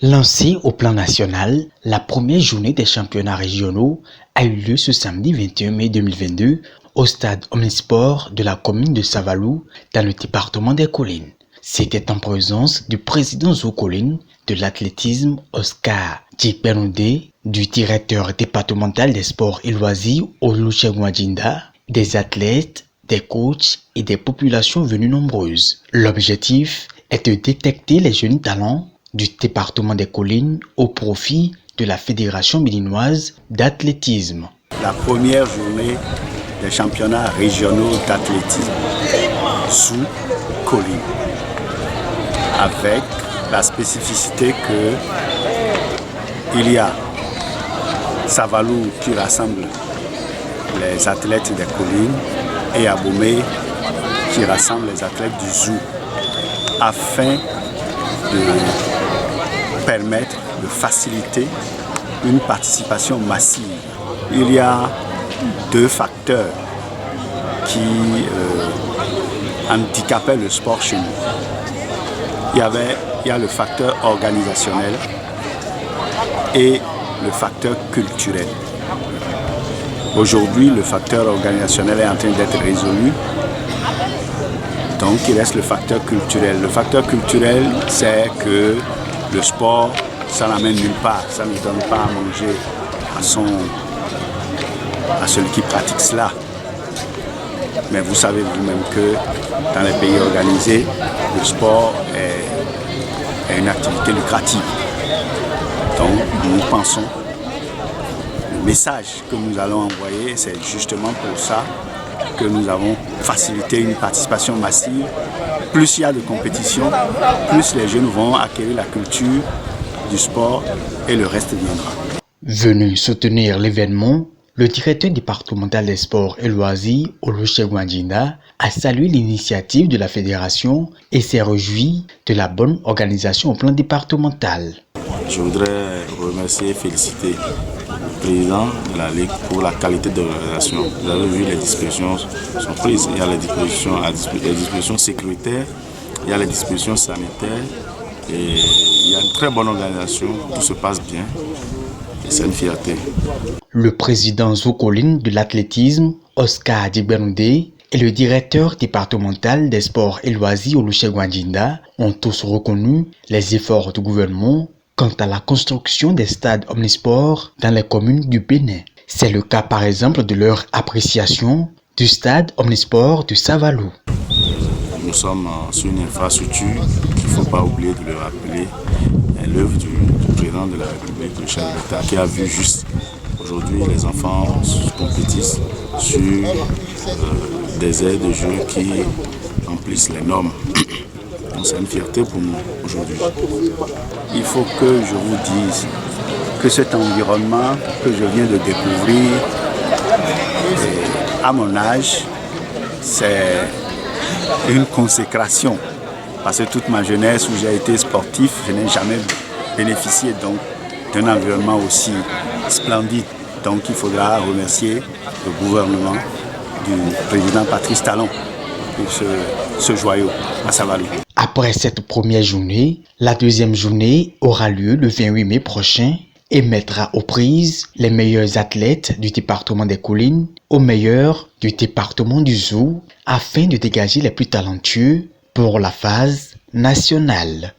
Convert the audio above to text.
Lancée au plan national, la première journée des championnats régionaux a eu lieu ce samedi 21 mai 2022 au stade Omnisport de la commune de Savalou dans le département des Collines. C'était en présence du président Zocoline, de l'athlétisme Oscar Djibenoudé, du directeur départemental des sports et loisirs Olusegun Adjinda, des athlètes, des coachs et des populations venues nombreuses. L'objectif est de détecter les jeunes talents du département des Collines au profit de la Fédération béninoise d'athlétisme. La première journée des championnats régionaux d'athlétisme sous Collines, avec la spécificité qu'il y a Savalou qui rassemble les athlètes des Collines et Abomey qui rassemble les athlètes du Zoo, afin de permettre de faciliter une participation massive. Il y a deux facteurs qui handicapaient le sport chez nous. Il y a le facteur organisationnel et le facteur culturel. Aujourd'hui, le facteur organisationnel est en train d'être résolu. Donc, il reste le facteur culturel. Le facteur culturel, c'est que le sport, ça n'amène nulle part. Ça ne donne pas à manger à celui qui pratique cela. Mais vous savez vous-même que dans les pays organisés, le sport est une activité lucrative. Donc, nous pensons, le message que nous allons envoyer, c'est justement pour ça que nous avons facilité une participation massive. Plus il y a de compétition, plus les jeunes vont acquérir la culture du sport et le reste viendra. Venu soutenir l'événement, le directeur départemental des sports et loisirs, Olusegun Adjinda, a salué l'initiative de la fédération et s'est réjoui de la bonne organisation au plan départemental. Je voudrais remercier et féliciter le président de la Ligue pour la qualité de l'organisation. Vous avez vu, les dispositions sont prises. Il y a les dispositions sécuritaires, il y a les dispositions sanitaires et il y a une très bonne organisation. Tout se passe bien et c'est une fierté. Le président Zocoline de l'athlétisme, Oscar Djibenoudé, et le directeur départemental des sports et loisirs Olusegun Adjinda ont tous reconnu les efforts du gouvernement quant à la construction des stades omnisports dans les communes du Bénin. C'est le cas par exemple de leur appréciation du stade omnisport de Savalou. Nous sommes sur une infrastructure qu'il ne faut pas oublier de le rappeler, l'œuvre du président de la République, le chef de l'État, qui a vu juste aujourd'hui les enfants compétissent sur des aires de jeu qui remplissent les normes. Donc c'est une fierté pour nous aujourd'hui. Il faut que je vous dise que cet environnement que je viens de découvrir, à mon âge, c'est une consécration. Parce que toute ma jeunesse où j'ai été sportif, je n'ai jamais bénéficié donc d'un environnement aussi splendide. Donc il faudra remercier le gouvernement du président Patrice Talon pour ce joyau à Savalou. Après cette première journée, la deuxième journée aura lieu le 28 mai prochain et mettra aux prises les meilleurs athlètes du département des Collines aux meilleurs du département du Zoo afin de dégager les plus talentueux pour la phase nationale.